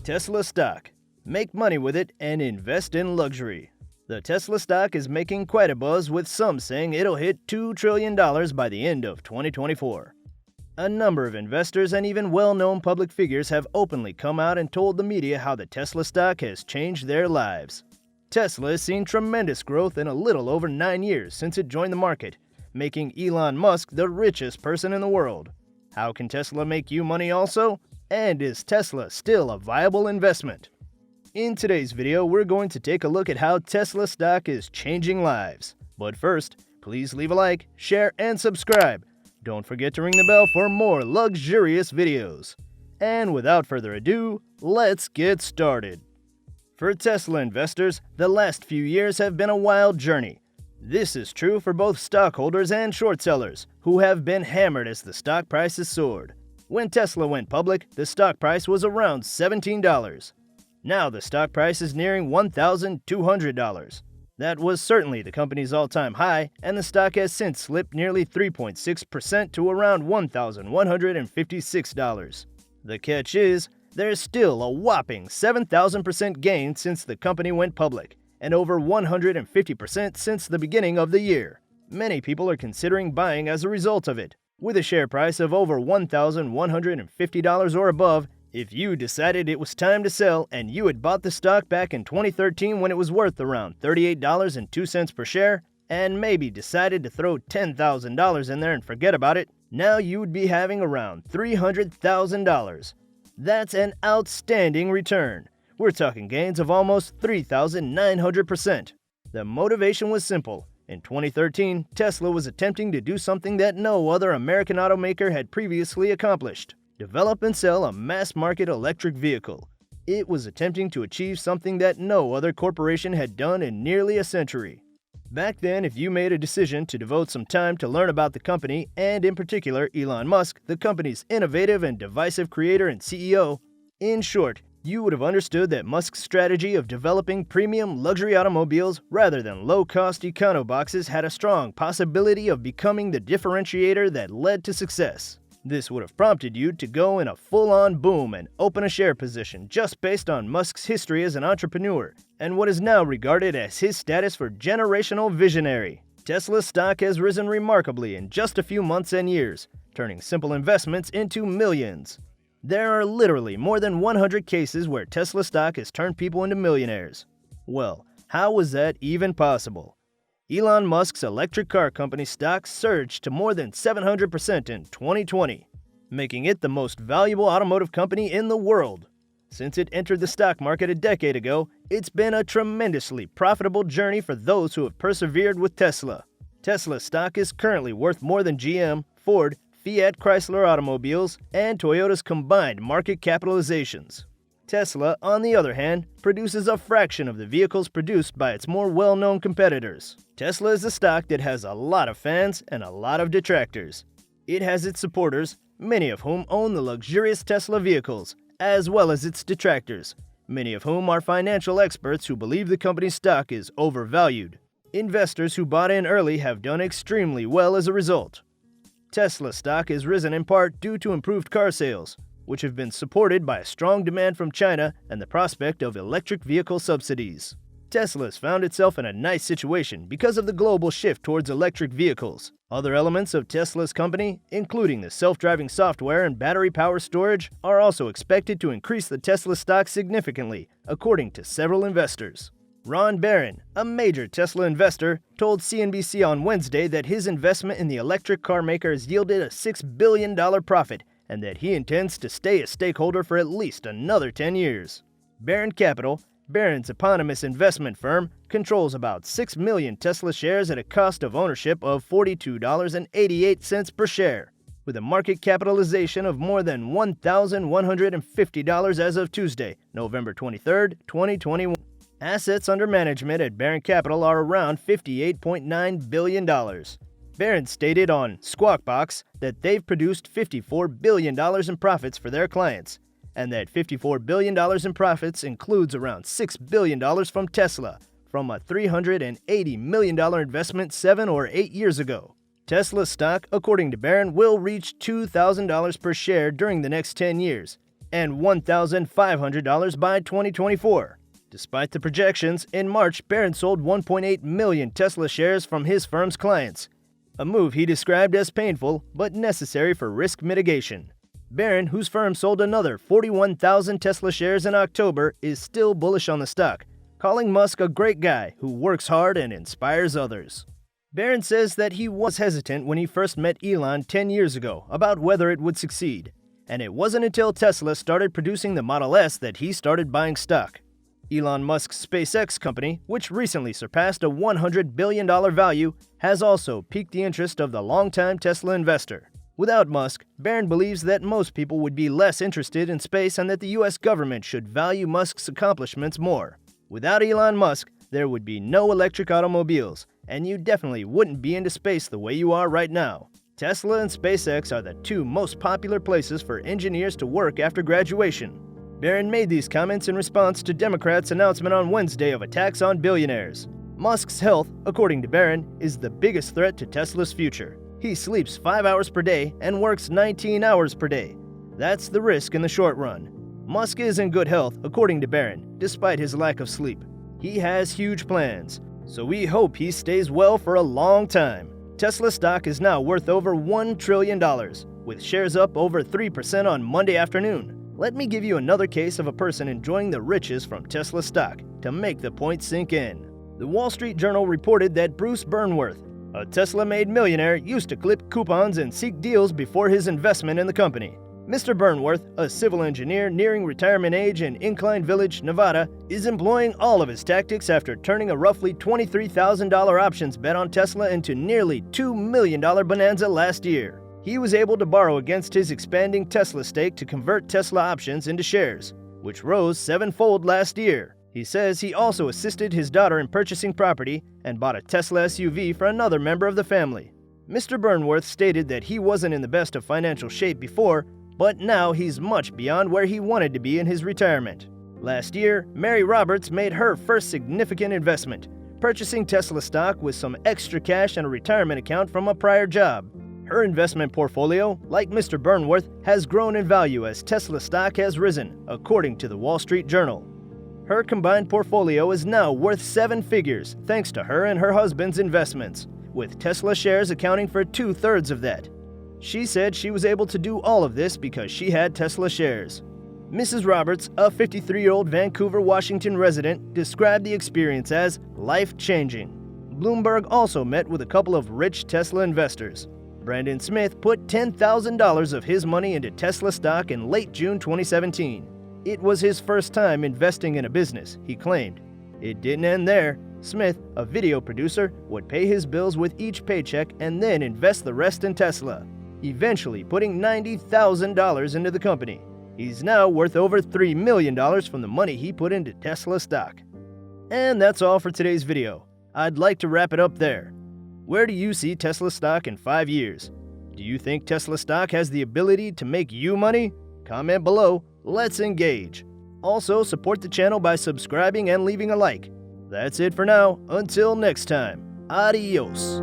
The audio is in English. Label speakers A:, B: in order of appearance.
A: Tesla stock. Make money with it and invest in luxury. The Tesla stock is making quite a buzz, with some saying it'll hit $2 trillion by the end of 2024. A number of investors and even well-known public figures have openly come out and told the media how the Tesla stock has changed their lives. Tesla has seen tremendous growth in a little over 9 years since it joined the market, making Elon Musk the richest person in the world. How can Tesla make you money also? And is Tesla still a viable investment? In today's video, we're going to take a look at how Tesla stock is changing lives. But first, please leave a like, share, and subscribe. Don't forget to ring the bell for more luxurious videos. And without further ado, let's get started. For Tesla investors, the last few years have been a wild journey. This is true for both stockholders and short sellers, who have been hammered as the stock price has soared. When Tesla went public, the stock price was around $17. Now the stock price is nearing $1,200. That was certainly the company's all-time high, and the stock has since slipped nearly 3.6% to around $1,156. The catch is, there's still a whopping 7,000% gain since the company went public, and over 150% since the beginning of the year. Many people are considering buying as a result of it. With a share price of over $1,150 or above, if you decided it was time to sell and you had bought the stock back in 2013 when it was worth around $38.02 per share, and maybe decided to throw $10,000 in there and forget about it, now you would be having around $300,000. That's an outstanding return. We're talking gains of almost 3,900%. The motivation was simple. In 2013, Tesla was attempting to do something that no other American automaker had previously accomplished: develop and sell a mass-market electric vehicle. It was attempting to achieve something that no other corporation had done in nearly a century. Back then, if you made a decision to devote some time to learn about the company, and in particular Elon Musk, the company's innovative and divisive creator and CEO, in short, you would have understood that Musk's strategy of developing premium luxury automobiles rather than low-cost econo-boxes had a strong possibility of becoming the differentiator that led to success. This would have prompted you to go in a full-on boom and open a share position just based on Musk's history as an entrepreneur and what is now regarded as his status for generational visionary. Tesla's stock has risen remarkably in just a few months and years, turning simple investments into millions. There are literally more than 100 cases where Tesla stock has turned people into millionaires. Well, how was that even possible? Elon Musk's electric car company stock surged to more than 700% in 2020, making it the most valuable automotive company in the world. Since it entered the stock market a decade ago, it's been a tremendously profitable journey for those who have persevered with Tesla. Tesla stock is currently worth more than GM, Ford, Fiat Chrysler automobiles, and Toyota's combined market capitalizations. Tesla, on the other hand, produces a fraction of the vehicles produced by its more well-known competitors. Tesla is a stock that has a lot of fans and a lot of detractors. It has its supporters, many of whom own the luxurious Tesla vehicles, as well as its detractors, many of whom are financial experts who believe the company's stock is overvalued. Investors who bought in early have done extremely well as a result. Tesla stock has risen in part due to improved car sales, which have been supported by a strong demand from China and the prospect of electric vehicle subsidies. Tesla has found itself in a nice situation because of the global shift towards electric vehicles. Other elements of Tesla's company, including the self-driving software and battery power storage, are also expected to increase the Tesla stock significantly, according to several investors. Ron Barron, a major Tesla investor, told CNBC on Wednesday that his investment in the electric car maker has yielded a $6 billion profit and that he intends to stay a stakeholder for at least another 10 years. Barron Capital, Barron's eponymous investment firm, controls about 6 million Tesla shares at a cost of ownership of $42.88 per share, with a market capitalization of more than $1,150 as of Tuesday, November 23, 2021. Assets under management at Barron Capital are around $58.9 billion. Barron stated on Squawk Box that they've produced $54 billion in profits for their clients, and that $54 billion in profits includes around $6 billion from Tesla, from a $380 million investment 7 or 8 years ago. Tesla stock, according to Barron, will reach $2,000 per share during the next 10 years, and $1,500 by 2024. Despite the projections, in March, Barron sold 1.8 million Tesla shares from his firm's clients, a move he described as painful but necessary for risk mitigation. Barron, whose firm sold another 41,000 Tesla shares in October, is still bullish on the stock, calling Musk a great guy who works hard and inspires others. Barron says that he was hesitant when he first met Elon 10 years ago about whether it would succeed, and it wasn't until Tesla started producing the Model S that he started buying stock. Elon Musk's SpaceX company, which recently surpassed a $100 billion value, has also piqued the interest of the longtime Tesla investor. Without Musk, Barron believes that most people would be less interested in space and that the US government should value Musk's accomplishments more. Without Elon Musk, there would be no electric automobiles, and you definitely wouldn't be into space the way you are right now. Tesla and SpaceX are the two most popular places for engineers to work after graduation. Barron made these comments in response to Democrats' announcement on Wednesday of a tax on billionaires. Musk's health, according to Barron, is the biggest threat to Tesla's future. He sleeps 5 hours per day and works 19 hours per day. That's the risk in the short run. Musk is in good health, according to Barron, despite his lack of sleep. He has huge plans, so we hope he stays well for a long time. Tesla stock is now worth over $1 trillion, with shares up over 3% on Monday afternoon. Let me give you another case of a person enjoying the riches from Tesla stock to make the point sink in. The Wall Street Journal reported that Bruce Burnworth, a Tesla-made millionaire, used to clip coupons and seek deals before his investment in the company. Mr. Burnworth, a civil engineer nearing retirement age in Incline Village, Nevada, is employing all of his tactics after turning a roughly $23,000 options bet on Tesla into nearly $2 million bonanza last year. He was able to borrow against his expanding Tesla stake to convert Tesla options into shares, which rose sevenfold last year. He says he also assisted his daughter in purchasing property and bought a Tesla SUV for another member of the family. Mr. Burnworth stated that he wasn't in the best of financial shape before, but now he's much beyond where he wanted to be in his retirement. Last year, Mary Roberts made her first significant investment, purchasing Tesla stock with some extra cash and a retirement account from a prior job. Her investment portfolio, like Mr. Burnworth, has grown in value as Tesla stock has risen, according to the Wall Street Journal. Her combined portfolio is now worth 7 figures thanks to her and her husband's investments, with Tesla shares accounting for 2/3 of that. She said she was able to do all of this because she had Tesla shares. Mrs. Roberts, a 53-year-old Vancouver, Washington resident, described the experience as life-changing. Bloomberg also met with a couple of rich Tesla investors. Brandon Smith put $10,000 of his money into Tesla stock in late June 2017. It was his first time investing in a business, he claimed. It didn't end there. Smith, a video producer, would pay his bills with each paycheck and then invest the rest in Tesla, eventually putting $90,000 into the company. He's now worth over $3 million from the money he put into Tesla stock. And that's all for today's video. I'd like to wrap it up there. Where do you see Tesla stock in 5 years? Do you think Tesla stock has the ability to make you money? Comment below. Let's engage. Also, support the channel by subscribing and leaving a like. That's it for now. Until next time. Adios.